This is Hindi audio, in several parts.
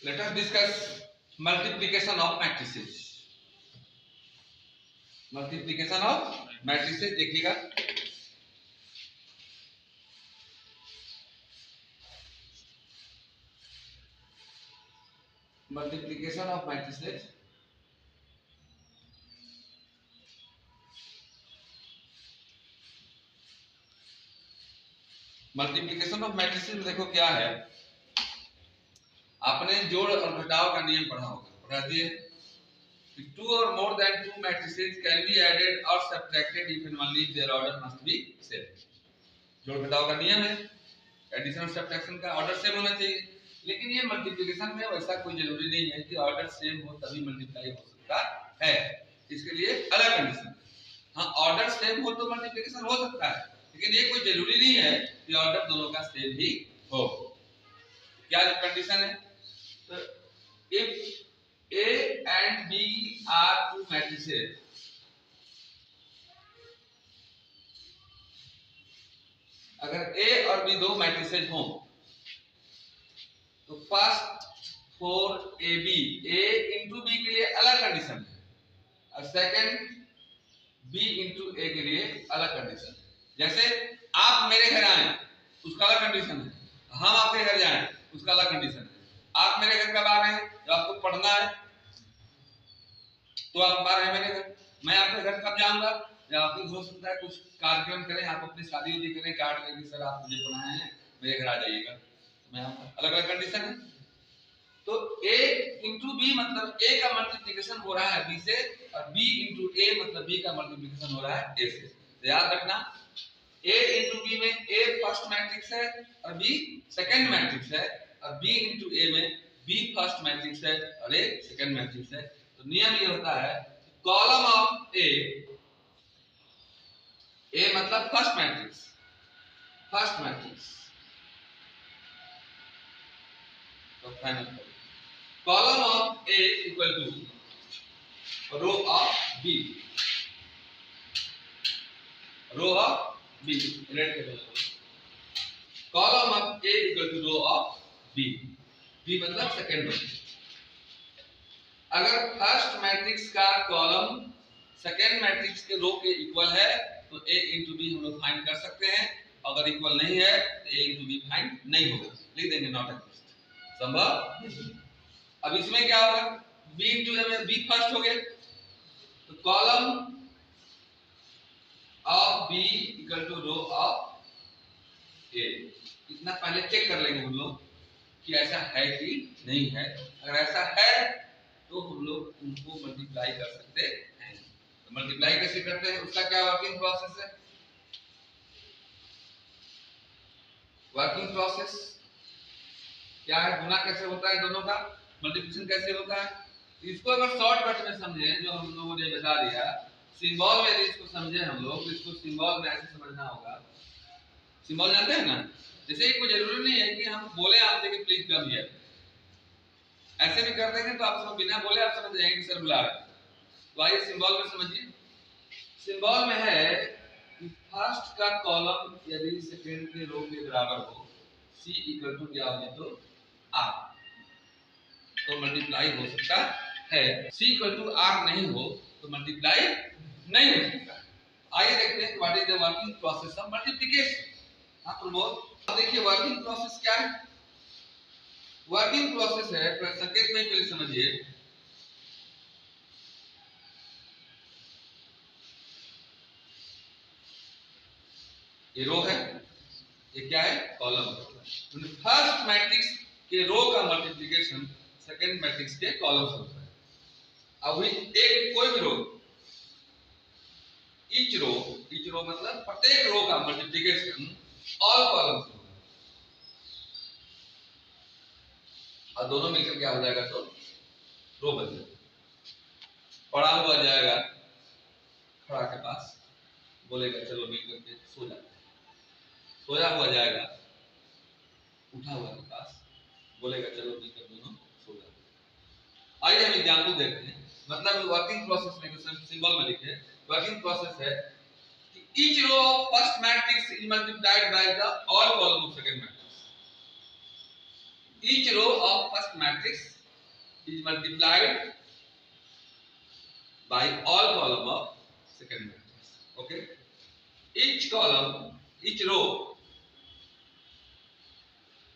Let us discuss multiplication of matrices. Multiplication of matrices देखिएगा, multiplication of matrices. Multiplication of matrices में देखो क्या है, आपने जोड़ और घटाव का नियम पढ़ा होगा, पढ़ा दिए कि टू और more than to matrices can be added और subtracted if and only there order must be same. जोड़ घटाव का नियम है, एडिशन और सब्ट्रैक्शन का ऑर्डर सेम होना चाहिए, लेकिन ये मल्टीप्लिकेशन में वैसा कोई जरूरी नहीं है कि ऑर्डर सेम हो तभी मल्टीप्लाई हो सकता है, इसके लिए अलग कंडीशन है। हाँ, ऑर्डर सेम हो तो मल्टीप्लिकेशन हो सकता है, लेकिन ये कोई जरूरी नहीं है कि ऑर्डर दोनों का सेम ही हो। क्या कंडीशन है? तो if A and B are two matrices, अगर A और B दो मैट्रिसेज हों तो first for AB, A into B के लिए अलग कंडीशन है और सेकंड B इंटू A के लिए अलग कंडीशन है। जैसे आप मेरे घर आए उसका अलग कंडीशन है, हम आपके घर जाएं उसका अलग कंडीशन है। आप मेरे घर कब आ रहे हैं? जब आपको पढ़ना है तो आप आ रहे हैं मेरे घर, मैं आपके घर कब जाऊंगा? जब आपको हो सकता है कुछ कार्यक्रम करें, आप अपनी शादी उदी करें, कार्ड लेके सर आप मुझे पढ़ाए हैं, मेरे घर आ जाइएगा, मैं अलग अलग कंडीशन है। तो A इंटू बी मतलब A का मल्टीप्लिकेशन हो रहा है B से, और B इंटू A मतलब B का मल्टीप्लिकेशन हो रहा है A से। तो याद रखना A इंटू B में A फर्स्ट मैट्रिक्स है और B सेकंड मैट्रिक्स है, और B इंटू A में B फर्स्ट मैट्रिक्स है और A सेकंड मैट्रिक्स है। तो नियम ये होता है कॉलम ऑफ A मतलब फर्स्ट मैट्रिक्स, तो final column of A equal to row of B, रेड के column of A equal to row of B मतलब सेकंड मैट्रिक्स। अगर फर्स्ट मैट्रिक्स का कॉलम सेकेंड मैट्रिक्स के रो के इक्वल है तो A इंटू बी हम लोग फाइंड कर सकते हैं, अगर इक्वल नहीं है तो A इंटू बी फाइंड नहीं होगा, लिख देंगे नॉट एक्सिस्ट, संभव। अब इसमें क्या होगा, B इंटू A में B फर्स्ट हो गए तो column of B equal to row of A। इतना पहले चेक कर लेंगे हम लोग कि ऐसा है कि नहीं है, अगर ऐसा है तो हम लोग उनको मल्टीप्लाई कर सकते हैं। तो मल्टीप्लाई कैसे करते हैं, उसका क्या वर्किंग प्रोसेस है? वर्किंग प्रोसेस क्या है, गुना कैसे होता है दोनों का, मल्टीप्लिकेशन कैसे होता है, इसको अगर शॉर्टकट में समझे जो हम लोगों ने बता दिया, सिंबल में यदि इसको समझे हम लोग, तो इसको सिंबल में ऐसे समझना होगा। सिंबल जानते हैं ना, जैसे कोई जरूरी नहीं है कि हम बोले आपसे कि प्लीज कम हियर, ऐसे भी कर देंगे तो आप सब बिना बोले आप समझ जाएंगे कि सर बुला रहे हैं। तो आइए सिंबल में समझिए। सिंबल में है कि फर्स्ट का कॉलम यदि सेकंड के रो के बराबर हो, C इक्वल टू क्या हो तो R, तो मल्टीप्लाई हो सकता है। C इक्वल टू R नहीं हो तो मल्टीप्लाई नहीं हो सकता। आइए देखते हैं what is the working process of multiplication. हाँ प्रमोद, देखिए वर्किंग प्रोसेस क्या है। वर्किंग प्रोसेस है, संकेत में पहले समझिए, ये रो है, ये क्या है, कॉलम। फर्स्ट मैट्रिक्स के रो का मल्टीप्लिकेशन सेकंड मैट्रिक्स के कॉलम से होता है। अब एक कोई भी रो, ईच रो मतलब प्रत्येक रो का मल्टीप्लिकेशन ऑल कॉलम से होता है, और दोनों मिलकर क्या हो जाएगा तो रो बन जाएगा। पड़ा हुआ जाएगा खड़ा के पास, बोलेगा चलो मिलकर के सो जाते हैं, सोया हुआ जाएगा उठा हुआ के पास, बोलेगा चलो मिलकर दोनों सो जाते हैं। आइए हम एग्जांपल देखते हैं। मतलब वर्किंग प्रोसेस में सिंबल में लिखे वर्किंग प्रोसेस है कि each row of first matrix is multiplied by the all column of second matrix. each row of first matrix is multiplied by all column of second matrix. Okay, each row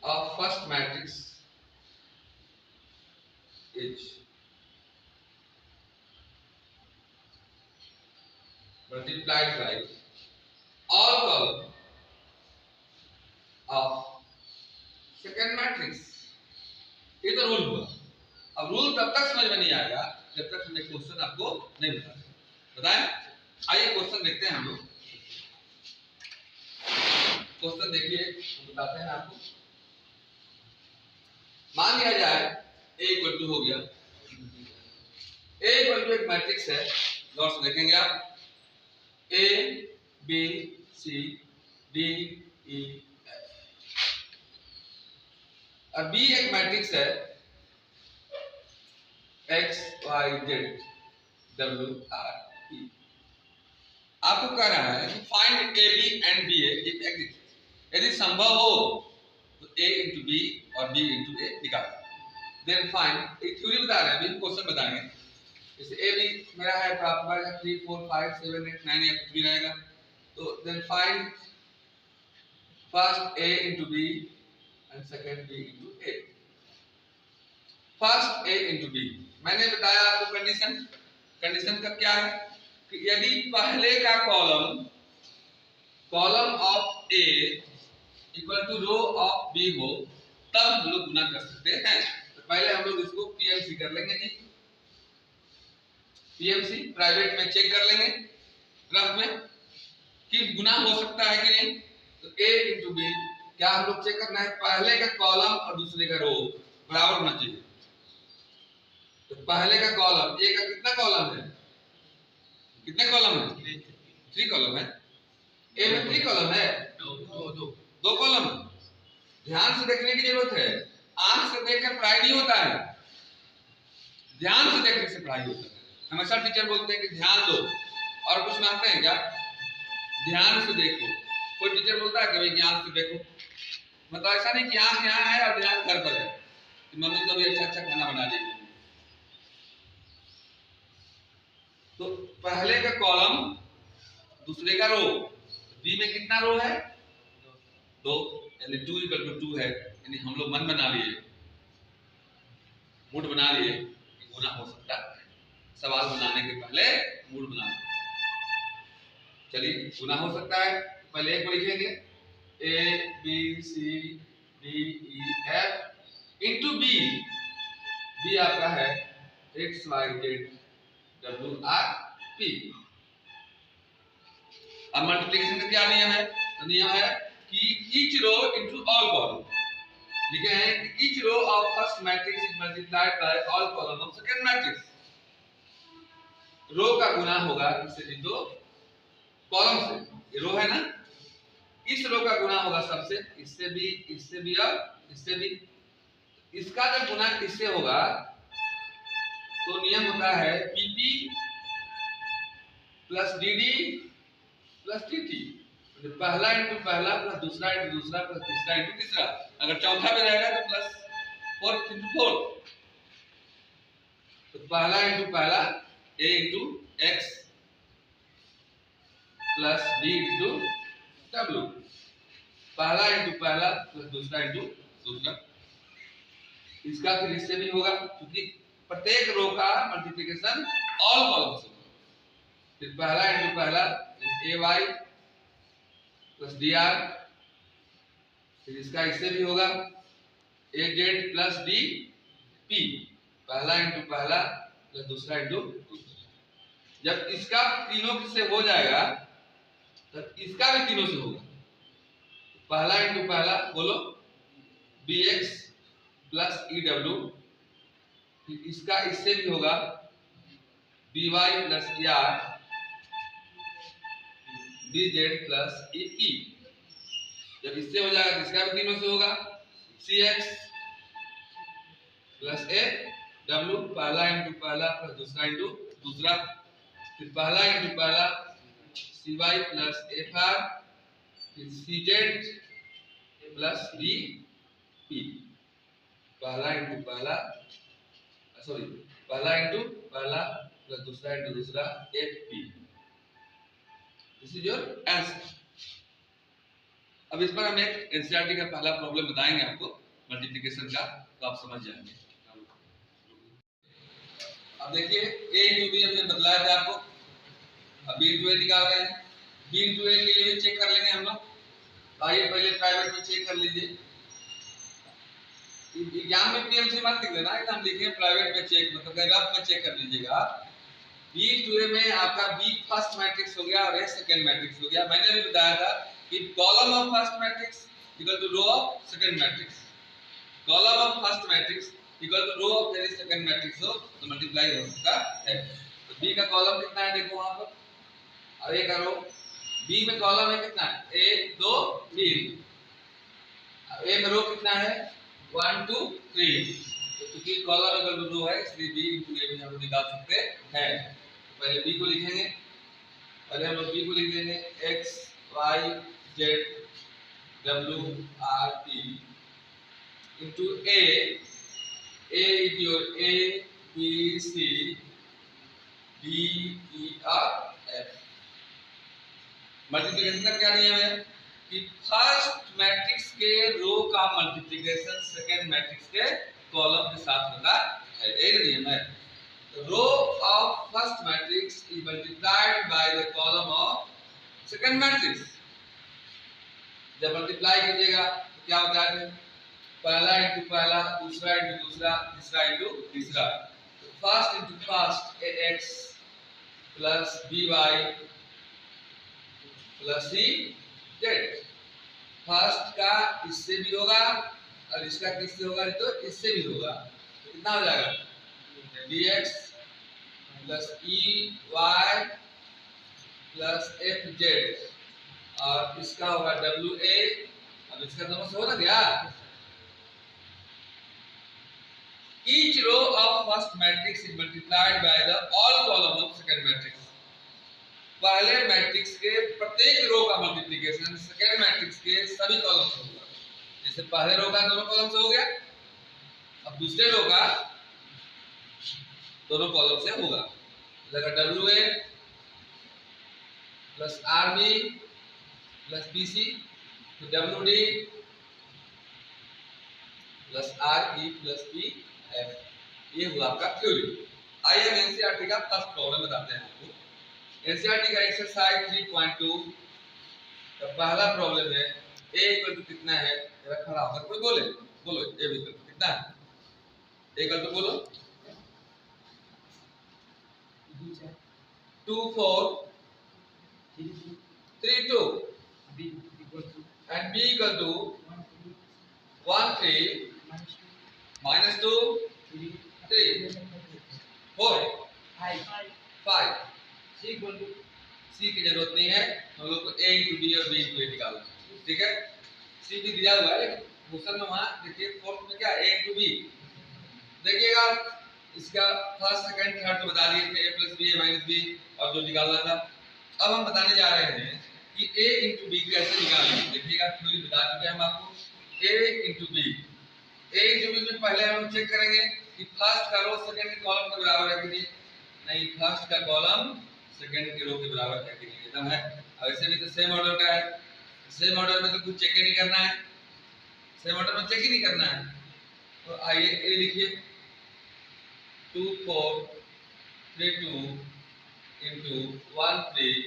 of first matrix is multiplied by all column of second matrix. ये तो रूल हुआ। अब रूल तब तक समझ में नहीं आएगा जब तक हमने क्वेश्चन आपको नहीं बताया। आइए क्वेश्चन देखते हैं हम लोग। क्वेश्चन देखिए, बताते हैं आपको। मान लिया जाए A इक्वल टू हो गया, A इक्वल टू एक मैट्रिक्स है, गौर से देखेंगे आप, A B C D E F, और B एक मैट्रिक्स है X Y Z W R P। आपको कह रहा है कि find A B and B A if exist, यदि संभव हो तो A इंटू बी और B इंटू ए निकालें। देन फाइंड, एक थ्योरी बता रहे हैं, अभी क्वेश्चन बताएंगे। जैसे ए बी मेरा है तो आपका 3 4 5 7 8 9 या कुछ भी रहेगा, तो then find first A into B and second B into A. First A into B, मैंने बताया आपको कंडीशन का क्या है कि यदि पहले का column of A equal to row of B हो तब हम लोग गुना कर सकते हैं। तो पहले हम लोग इसको PMC कर लेंगे जी, PMC प्राइवेट में चेक कर लेंगे ग्राफ में कि गुना हो सकता है कि नहीं। तो A इंटू बी, क्या हम लोग चेक करना है पहले का कॉलम और दूसरे का रो बराबर होना चाहिए। तो पहले का कॉलम, A का कितना कॉलम है, कितने कॉलम है, 3 कॉलम है। A में 3 कॉलम है, दो कॉलम। ध्यान से देखने की जरूरत है, आंख से देखकर पढ़ाई नहीं होता है, ध्यान से देखने से पढ़ाई होता है। हमेशा टीचर बोलते हैं कि ध्यान दो, और कुछ मांगते हैं क्या, ध्यान से देखो। कोई टीचर बोलता है कभी ध्यान से देखो, मतलब ऐसा नहीं कि आंख यहाँ है और ध्यान घर पर है कि मम्मी तो भी अच्छा खाना बना देगी। तो पहले का कॉलम दूसरे का रो, बी में कितना रो है, 2, यानी 2 इक्वल टू 2 है। यानी हम लोग मन बना लिए, मूड बना लिए कि गुना हो सकता है। सवाल बनाने के पहले मूड बना, चलिए गुना हो सकता है। पहले एक को लिखेंगे A B C D E F into B, B आपका है X Y Z W R P। अब मल्टीप्लिकेशन का क्या नियम है, तो नियम है कि each row into all column, लिखे हैं कि each row of first matrix is multiplied by all column of second matrix। रो का गुना होगा इससे भी, दो कॉलम से, ये रो है ना, इस रो का गुना होगा सबसे, इससे भी और इससे भी। इसका जब गुना इससे होगा तो नियम होता है PP plus DD plus TT, पहला इंटू पहला प्लस दूसरा इंटू दूसरा प्लस तीसरा इंटू तीसरा। अगर चौथा में रहेगा तो प्लस 4 इंटू 4। तो पहला इंटू पहला A into X plus D into W, पहला इंटू पहला प्लस दूसरा इंटू दूसरा। इसका फिर इससे भी होगा क्योंकि प्रत्येक रो का मल्टीप्लिकेशन ऑल कॉलम से होगा। फिर पहला इंटू पहला AY प्लस DR, फिर इसका इससे भी होगा AZ प्लस DP, पहला इंटू पहला प्लस दूसरा इंटू दूसरा। जब इसका तीनों से हो जाएगा तो इसका भी तीनों से होगा। पहला इंटू पहला बोलो BX प्लस EW, फिर इसका इससे भी होगा BY plus ER BZ plus EP। जब इससे हो जाएगा तो इसका भी तीनों से होगा CX प्लस AW, पहला इंटू पहला प्लस दूसरा इंटू दूसरा। फिर पहला इंटू पहला CY प्लस FR, फिर CZ प्लस DP। पहला इंटू पहला, सॉरी पहला इंटू पहला प्लस दूसरा इंटू दूसरा AP. This is your answer. अब इस पर हम एक एनसीईआरटी का पहला प्रॉब्लम बताएंगे आपको मल्टीप्लिकेशन का, तो आप समझ जाएंगे। अब देखिए a इंटू बी हमने बदलाया था आपको, अब b इंटू a निकाल रहे हैं। b इंटू a के लिए भी चेक कर लेंगे हम लोग। आइए पहले प्राइवेट में चेक कर लीजिए। एग्जाम में पीएमसी मत लिख देना, एकदम लिखिए प्राइवेट में चेक, मतलब रफ में चेक कर लीजिएगा। b इंटू a में आपका b फर्स्ट मैट्रिक्स हो गया और a सेकंड मैट्रिक्स हो गया। मैंने भी बताया था कि column of first matrix equal to row of second matrix, column of first matrix equal to row of any second matrix हो तो मल्टीप्लाई हो सकता है। तो b का कॉलम कितना है देखो वहां पर, अब a का रो, b में कॉलम है कितना है 1 2 3, अब a में रो कितना है 1 2 3, तो क्योंकि कॉलम इक्वल टू रो है इसलिए b into a भी हम निकाल सकते हैं। तो पहले b को लिखेंगे, पहले हम लोग b को लिख देंगे x y z w r t into a is your a b c d e r f। Multiplication का क्या नियम है कि फर्स्ट मैट्रिक्स के रो का मल्टीप्लिकेशन सेकंड मैट्रिक्स के कॉलम के साथ होता है, एक नियम है। Row of first matrix is multiplied by the column of second matrix. जब मल्टीप्लाई कीजिएगा तो क्या होता है, पहला इंटू पहला, दूसरा इंटू दूसरा, तीसरा इंटू तीसरा। तो first into first ax plus by plus C Z. First का इससे भी होगा और इसका किससे होगा, तो इससे भी होगा, तो कितना हो जाएगा dx plus y plus fz और इसका होगा wa। अब इसका दोनों से हो ना क्या, each row of first matrix is multiplied by the all columns of second matrix। पहले मैट्रिक्स के प्रत्येक रो का मल्टीप्लिकेशन सेकंड मैट्रिक्स के सभी कॉलम से होगा। जैसे पहले रो का दोनों कॉलम से हो गया, अब दूसरे रो का दोनों कॉलम से होगा। जगह WA plus RB plus BC तो WD plus RE plus BF, ये हुआ आपका थ्योरी। आइए हम एनसीईआरटी का फर्स्ट प्रॉब्लम बताते हैं आपको। एनसीईआरटी का एक्सरसाइज 3.2 का पहला प्रॉब्लम है a इक्वल टू कितना है, जरा खड़ा होकर कोई बोले, बोलो a इक्वल टू कितना है, a इक्वल टू बोलो 2 4 3 2 and b equal to 1 3 minus 2 3 4 5। सी की जरूरत नहीं है, हम लोग को a इंटू डी और b इंटू ए निकालना है, ठीक है। सी भी दिया हुआ है क्वेश्चन में, वहां देखिए फोर्थ में क्या a इंटू बी, देखिएगा इसका फर्स्ट सेकंड थर्ड तो बता दिए थे a plus B A minus B और जो निकालना था। अब हम बताने जा रहे हैं कि a इंटू बी कैसे निकालेंगे। देखिएगा थ्योरी बता चुके हैं हम आपको, a into B, a into B में पहले हम चेक करेंगे कि फर्स्ट का रो सेकंड के कॉलम के बराबर है कि नहीं, फर्स्ट का कॉलम सेकंड के रो के बराबर है कि नहीं, एकदम है। अब ऐसे भी तो सेम ऑर्डर का है, सेम ऑर्डर में तो कुछ चेक ही नहीं करना है, सेम ऑर्डर में चेक ही नहीं करना है। तो आइए ए लिखिए 2 4 3 2 into 1 3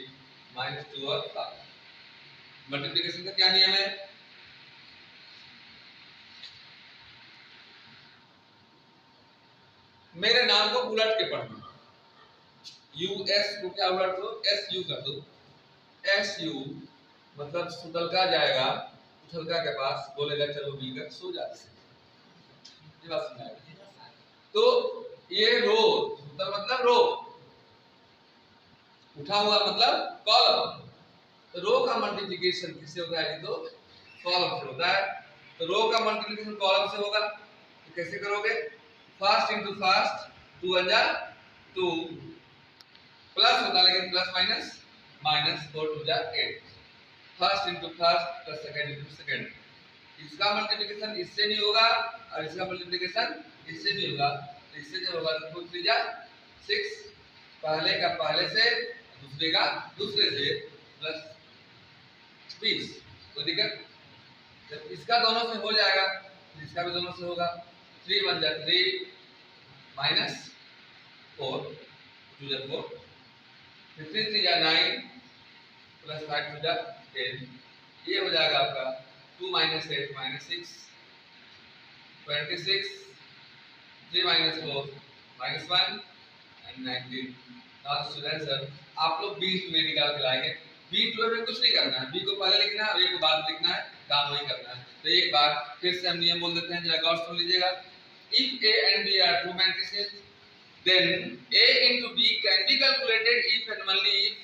minus 2 और 5। मल्टीप्लिकेशन का क्या नियम है, मेरे नाम को उलट के पढ़ना, US को क्या उलट दो, SU कर दो। SU मतलब सुतलका जाएगा उछलका के पास, बोलेगा चलो मिलकर सो जाते हैं, ये बात सुनाएगा। तो ये रो, सुतल मतलब रो, उठा हुआ मतलब कॉलम, तो रो का मल्टीप्लिकेशन किससे होता है, तो कॉलम से होता है। तो रो का मल्टीप्लिकेशन कॉलम से होगा, तो कैसे करोगे, फर्स्ट इंटू फर्स्ट 2 1 जा 2 प्लस होता है, लेकिन प्लस माइनस माइनस 4 2 जा 8, first into first plus second into second इसका मल्टीप्लिकेशन इससे नहीं होगा और इसका मल्टीप्लिकेशन इससे नहीं होगा। तो इससे जो होगा 2 3 जा 6, पहले का पहले से दूसरे का दूसरे से प्लस 20। कोई दिक्कत? जब इसका दोनों से हो जाएगा तो इसका भी दोनों से होगा। 3 1 जा 3 माइनस 4 2 जा 4, 3 3 जा 9 प्लस 5 2 जा 10। ये हो जाएगा आपका 2 minus 8 minus 6 26, 3 minus 4 minus 1 and 19। now students आप लोग b में निकाल के लाएंगे। b12 में कुछ नहीं करना है, b को पहले लिखना है और a को बाद में लिखना है, काम वही करना है। तो एक बार फिर से हम नियम बोल देते हैं, जरा गौर से लीजिएगा। if a and b are two matrices then a into b can be calculated if and only if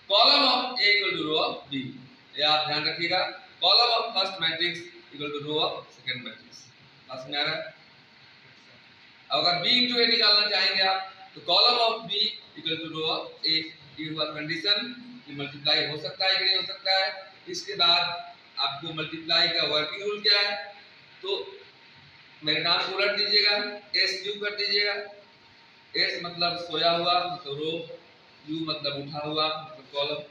column of a equal to row of b। ये आप ध्यान रखिएगा, column of first matrix equal to row of second matrix. समझ में आ रहा है? अगर b into a निकालना चाहेंगे आप तो column of b equal to row of a। ये हुआ कंडीशन कि मल्टीप्लाई हो सकता है कि नहीं हो सकता है। इसके बाद आपको मल्टीप्लाई का वर्किंग रूल क्या है, तो मेरे नाम को उलट दीजिएगा, s u कर दीजिएगा। s मतलब सोया हुआ मतलब रो, u मतलब उठा हुआ मतलब कॉलम।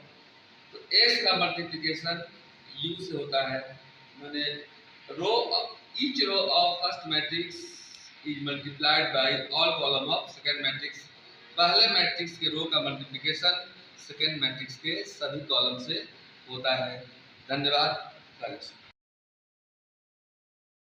तो s का मल्टीप्लिकेशन u से होता है, माने रो each row of first matrix is multiplied by all column of second matrix। पहले मैट्रिक्स के रो का मल्टीप्लिकेशन सेकेंड मैट्रिक्स के सभी कॉलम से होता है। धन्यवाद।